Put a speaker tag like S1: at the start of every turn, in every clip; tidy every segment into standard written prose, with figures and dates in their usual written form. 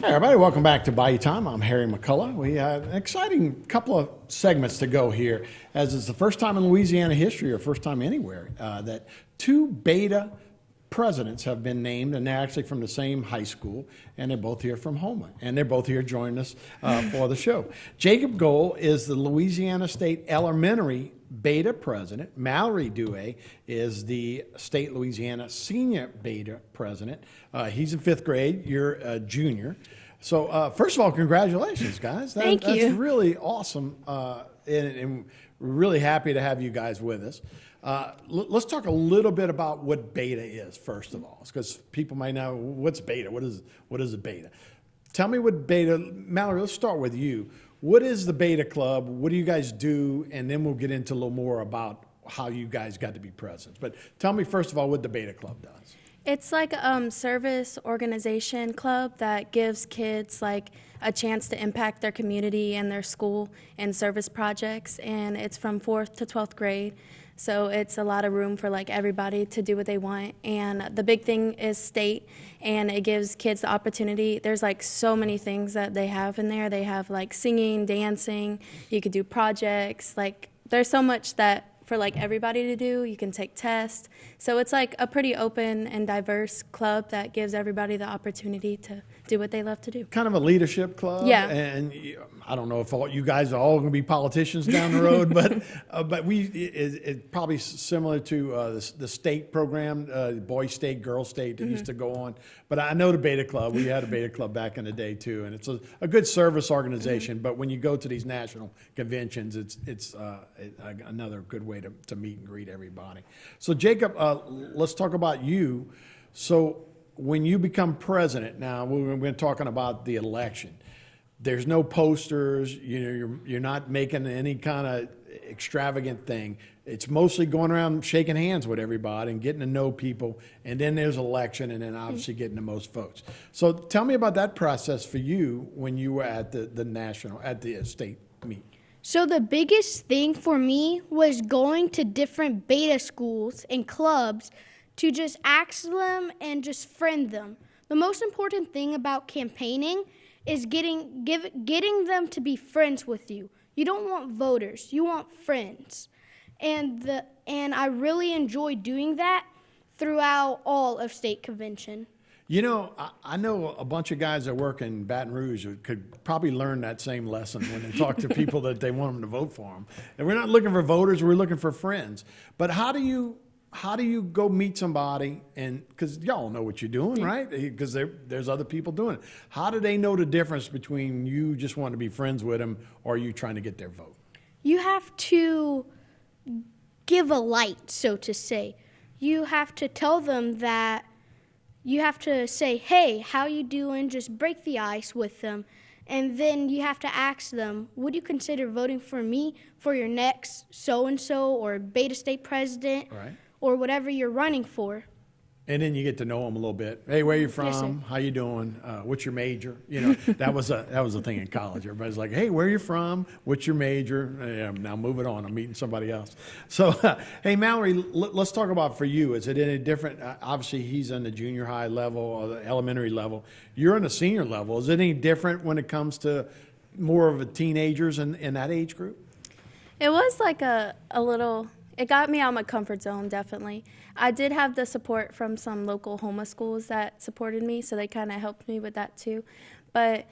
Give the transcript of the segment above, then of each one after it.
S1: Hey everybody, welcome back to Bayou Time. I'm Harry McCullough. We have an exciting couple of segments to go here, as it's the first time in Louisiana history, or first time anywhere, that two Beta presidents have been named, and they're actually from the same high school, and they're both here from Houma, and they're both here joining us for the show. Jacob Gold is the Louisiana State Elementary Beta president. Mallory Dewey is the State Louisiana Senior Beta president. He's in fifth grade. You're a junior. So first of all, congratulations, guys.
S2: Thank you.
S1: That's really awesome, and we're really happy to have you guys with us. Let's talk a little bit about what Beta is, first of all, because people might know, what's Beta? What is a Beta? Tell me what Beta, Mallory, let's start with you. What is the Beta Club? What do you guys do? And then we'll get into a little more about how you guys got to be presidents. But tell me, first of all, what the Beta Club does.
S2: It's like a service organization club that gives kids like a chance to impact their community and their school in service projects, and it's from 4th to 12th grade. So it's a lot of room for like everybody to do what they want. And the big thing is state, and it gives kids the opportunity. There's like so many things that they have in there. They have like singing, dancing, you could do projects, like there's so much that for like everybody to do. You can take tests. So it's like a pretty open and diverse club that gives everybody the opportunity to do what they love to do.
S1: Kind of a leadership club.
S2: Yeah.
S1: And I don't know if all you guys are all going to be politicians down the road, but it's probably similar to the state program, boy state, girl state that used to go on. But I know the Beta Club. We had a Beta Club back in the day too, and it's a good service organization. But when you go to these national conventions, it's another good way to meet and greet everybody. So Jacob, let's talk about you. So when you become president, now we've been talking about the election. There's no posters. You're not making any kind of extravagant thing. It's mostly going around shaking hands with everybody and getting to know people. And then there's election, and then obviously getting the most votes. So tell me about that process for you when you were at the state meet.
S3: So the biggest thing for me was going to different Beta schools and clubs to just ask them and just friend them. The most important thing about campaigning is getting them to be friends with you. You don't want voters, you want friends. And I really enjoy doing that throughout all of state convention.
S1: You know, I know a bunch of guys that work in Baton Rouge who could probably learn that same lesson when they talk to people that they want them to vote for them. And we're not looking for voters, we're looking for friends. But how do you go meet somebody, and because y'all know what you're doing, right? Because there's other people doing it. How do they know the difference between you just wanting to be friends with them or you trying to get their vote?
S3: You have to give a light, so to say. You have to tell them that you have to say, hey, how you doing? Just break the ice with them. And then you have to ask them, would you consider voting for me for your next so-and-so or Beta State president?
S1: Right.
S3: Or whatever you're running for.
S1: And then you get to know them a little bit. Hey, where you from?
S3: Yes, sir.
S1: How you doing? What's your major? You know, that was a thing in college. Everybody's like, hey, where you from? What's your major? Yeah, now moving on. I'm meeting somebody else. So, hey, Mallory, let's talk about for you. Is it any different? Obviously, he's on the junior high level or the elementary level. You're on the senior level. Is it any different when it comes to more of a teenagers in that age group?
S2: It was like a little... It got me out of my comfort zone, definitely. I did have the support from some local Houma schools that supported me, so they kind of helped me with that too. But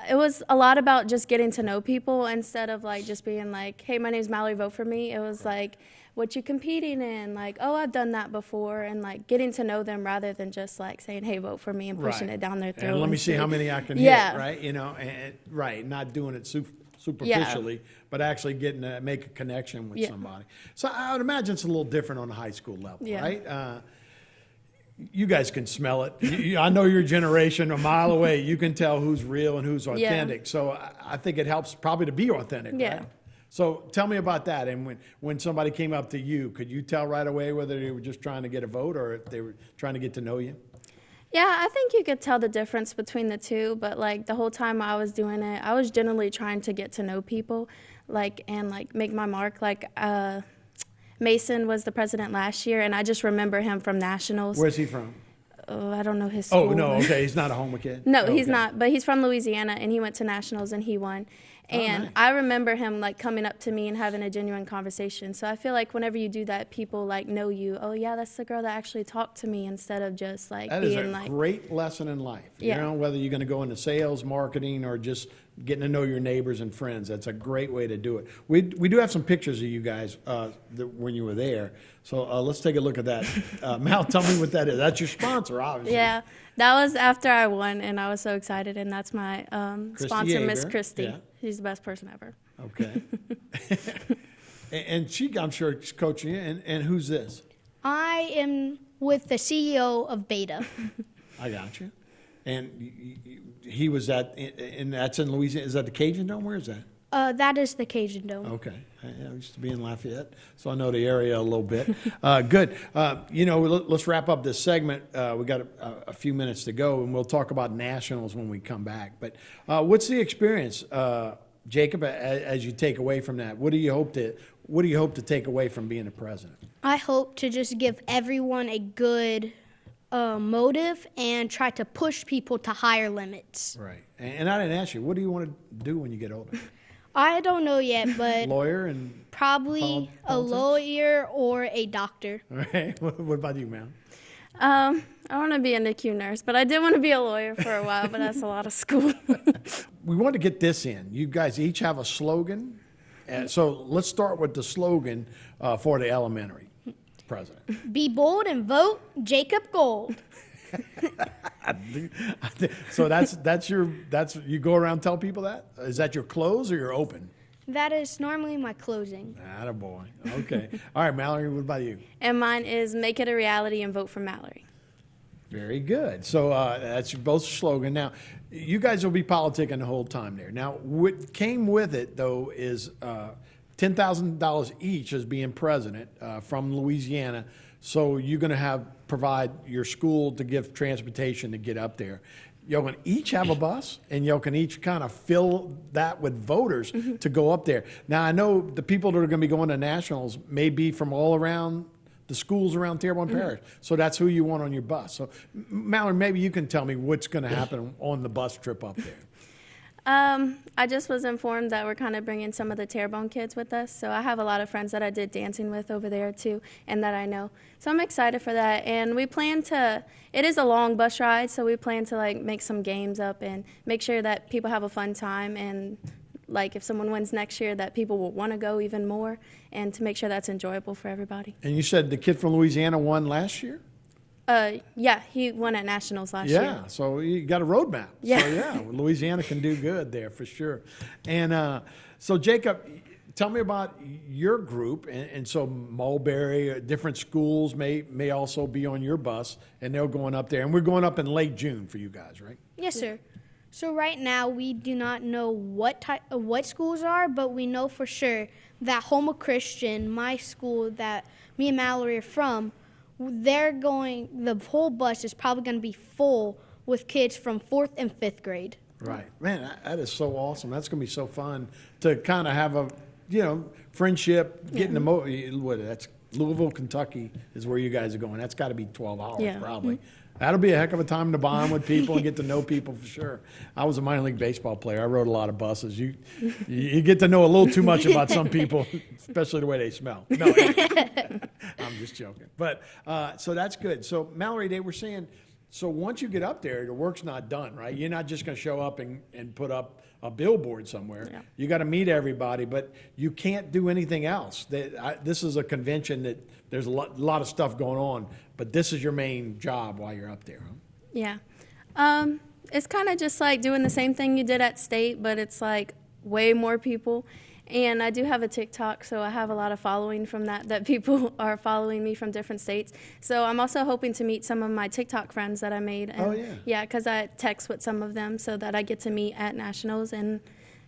S2: it was a lot about just getting to know people instead of like just being like, hey, my name's Mallory, vote for me. It was like, what you competing in? Like, oh, I've done that before, and like getting to know them rather than just like saying, hey, vote for me and pushing it down their throat.
S1: And let me see how many I can hit, right? You know, right, not doing it superficially, but actually getting to make a connection with somebody. So I would imagine it's a little different on the high school level, right? You guys can smell it. I know your generation a mile away. You can tell who's real and who's authentic. So I think it helps probably to be authentic, right? So tell me about that. And when somebody came up to you, could you tell right away whether they were just trying to get a vote or if they were trying to get to know you?
S2: Yeah, I think you could tell the difference between the two, but like the whole time I was doing it, I was generally trying to get to know people, like, and like make my mark. Like Mason was the president last year, and I just remember him from nationals.
S1: Where's he from?
S2: I don't know his school.
S1: Oh, no, okay, he's not a Houma kid?
S2: No, he's
S1: Okay.
S2: not, but he's from Louisiana, and he went to nationals and he won. And
S1: nice.
S2: I remember him like coming up to me and having a genuine conversation. So I feel like whenever you do that, people like know you. Oh yeah, that's the girl that actually talked to me, instead of just like
S1: That is
S2: being
S1: a
S2: like.
S1: great lesson in life.
S2: Yeah.
S1: You know, whether you're going to go into sales, marketing, or just getting to know your neighbors and friends. That's a great way to do it. We do have some pictures of you guys when you were there. So let's take a look at that. Mal, tell me what that is. That's your sponsor, obviously.
S2: Yeah, that was after I won, and I was so excited. And that's my sponsor, Miss
S1: Yeager.
S2: Christy.
S1: Yeah.
S2: She's the best person ever.
S1: Okay. And she, I'm sure, is coaching you. And who's this?
S3: I am with the CEO of Beta.
S1: I got you. And he was and that's in Louisiana. Is that the Cajun Dome? Where is that?
S3: That is the Cajun Dome.
S1: Okay. I used to be in Lafayette, so I know the area a little bit. Good. Let's wrap up this segment. We got a few minutes to go, and we'll talk about nationals when we come back. But what's the experience, Jacob, as you take away from that? What do you hope to take away from being the president?
S3: I hope to just give everyone a good motive and try to push people to higher limits.
S1: Right. And I didn't ask you, what do you want to do when you get older?
S3: I don't know yet, but
S1: Lawyer and
S3: probably a
S1: politics?
S3: lawyer or a doctor.
S1: all right. What about you, ma'am?
S2: I want to be a NICU nurse, but I did want to be a lawyer for a while, but that's a lot of school.
S1: We want to get this in. You guys each have a slogan. So let's start with the slogan for the elementary president.
S3: Be bold and vote Jacob Gold.
S1: So that's you go around tell people that? Is that your close or your open?
S3: That is normally my closing.
S1: Attaboy. Okay. All right, Mallory, what about you?
S2: And mine is make it a reality and vote for Mallory.
S1: Very good. So that's your both slogan. Now, you guys will be politicking the whole time there. Now, what came with it, though, is $10,000 each as being president from Louisiana. So you're going to provide your school to give transportation to get up there. Y'all can each have a bus, and y'all can each kind of fill that with voters to go up there. Now, I know the people that are going to be going to nationals may be from all around the schools around Terrebonne Parish. So that's who you want on your bus. So, Mallory, maybe you can tell me what's going to happen on the bus trip up there.
S2: I just was informed that we're kind of bringing some of the Terrebonne kids with us. So I have a lot of friends that I did dancing with over there too, and that I know. So I'm excited for that. And we plan to, it is a long bus ride, so we plan to like make some games up and make sure that people have a fun time. And like if someone wins next year, that people will want to go even more, and to make sure that's enjoyable for everybody.
S1: And you said the kid from Louisiana won last year?
S2: Yeah, he won at nationals last year.
S1: Yeah, so you got a roadmap.
S2: Yeah.
S1: So, yeah, Louisiana can do good there for sure. And so, Jacob, tell me about your group. And so Mulberry, different schools may also be on your bus, and they're going up there. And we're going up in late June for you guys, right?
S3: Yes, sir. So right now we do not know what schools are, but we know for sure that Houma Christian, my school that me and Mallory are from, the whole bus is probably going to be full with kids from 4th and 5th grade.
S1: Right. Man, that is so awesome. That's going to be so fun to kind of have a, friendship, getting that's Louisville, Kentucky is where you guys are going. That's got to be 12 hours
S2: Yeah.
S1: probably. That'll be a heck of a time to bond with people and get to know people for sure. I was a minor league baseball player. I rode a lot of buses. You get to know a little too much about some people, especially the way they smell. No, I'm just joking. But so that's good. So Mallory, they were saying, so once you get up there, the work's not done, right? You're not just going to show up and put up a billboard somewhere.
S2: Yeah.
S1: You got to meet everybody, but you can't do anything else. This is a convention that there's a lot of stuff going on, but this is your main job while you're up there, huh?
S2: Yeah. It's kind of just like doing the same thing you did at state, but it's like way more people. And I do have a TikTok, so I have a lot of following from that people are following me from different states. So I'm also hoping to meet some of my TikTok friends that I made. And
S1: Oh, yeah.
S2: Yeah, because I text with some of them so that I get to meet at nationals and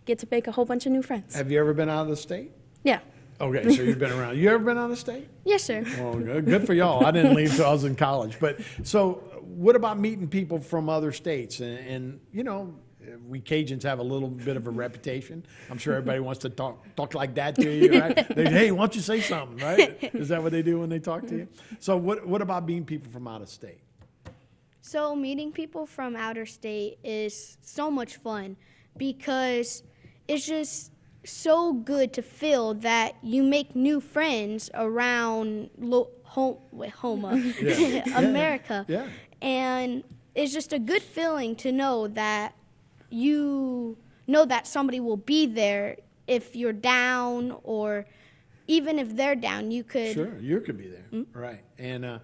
S2: get to make a whole bunch of new friends.
S1: Have you ever been out of the state?
S2: Yeah.
S1: Okay, so you've been around. You ever been out of the state?
S3: Yes, sir.
S1: Well, good for y'all. I didn't leave till I was in college. But so what about meeting people from other states? And we Cajuns have a little bit of a reputation. I'm sure everybody wants to talk like that to you, right? Hey, why don't you say something, right? Is that what they do when they talk to you? So what about meeting people from out of state?
S3: So meeting people from outer state is so much fun because it's just so good to feel that you make new friends around Houma,
S1: Yeah.
S3: America.
S1: Yeah.
S3: And it's just a good feeling to know that you know that somebody will be there if you're down, or even if they're down, you could.
S1: Sure, you could be there, right? And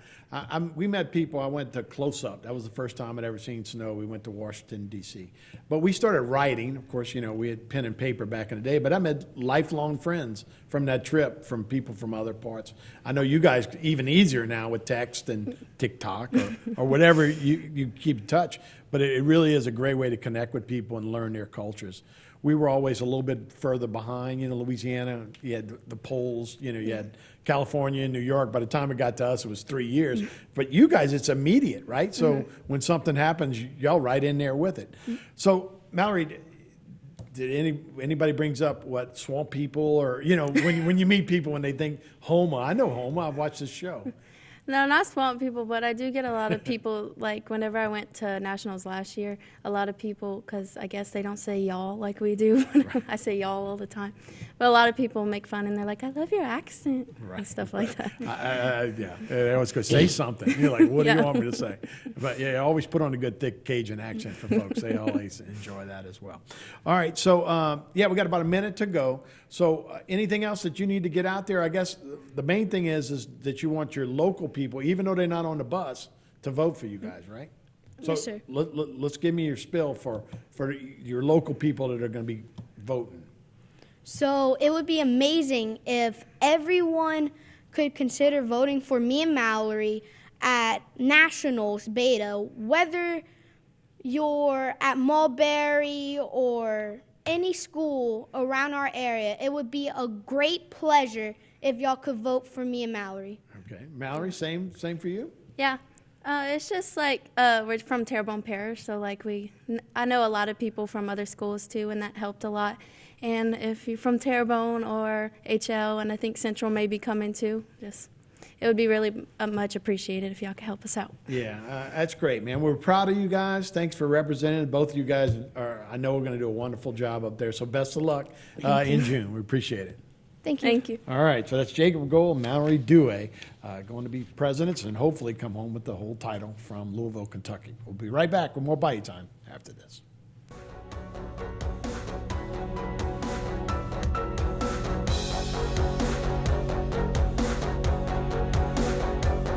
S1: we met people. I went to Close Up. That was the first time I'd ever seen snow. We went to Washington D.C. But we started writing. Of course, we had pen and paper back in the day. But I met lifelong friends from that trip, from people from other parts. I know you guys even easier now with text and TikTok or whatever you keep in touch. But it really is a great way to connect with people and learn their cultures. We were always a little bit further behind. Louisiana, you had the polls, you had California and New York. By the time it got to us, it was 3 years. But you guys, it's immediate, right? So when something happens, y'all right in there with it. So, Mallory, did anybody brings up what swamp people, or, when you meet people when they think Houma? I know Houma. I've watched this show.
S2: No, not swamp people, but I do get a lot of people, like whenever I went to nationals last year, a lot of people, because I guess they don't say y'all like we do. I say y'all all the time. But a lot of people make fun, and they're like, I love your accent, and stuff like that.
S1: Yeah, they always go, say something. You're like, what do you want me to say? But yeah, always put on a good thick Cajun accent for folks. They always enjoy that as well. All right, so we got about a minute to go. So anything else that you need to get out there? I guess the main thing is that you want your local people, even though they're not on the bus, to vote for you guys, right? So
S3: Yes, sir.
S1: Let's give me your spiel for your local people that are going to be voting.
S3: So it would be amazing if everyone could consider voting for me and Mallory at Nationals Beta, whether you're at Mulberry or any school around our area. It would be a great pleasure if y'all could vote for me and Mallory.
S1: Okay, Mallory, same for you?
S2: Yeah. It's just like we're from Terrebonne Parish, so like I know a lot of people from other schools too, and that helped a lot. And if you're from Terrebonne or HL, and I think Central may be coming too, it would be really much appreciated if y'all could help us out.
S1: Yeah, that's great, man. We're proud of you guys. Thanks for representing. Both of you guys I know we're going to do a wonderful job up there. So best of luck in June. We appreciate it.
S3: Thank you.
S2: Thank you.
S1: All right, so that's Jacob Gold, Mallory Dewey, going to be presidents and hopefully come home with the whole title from Louisville, Kentucky. We'll be right back with more Bayou Time after this.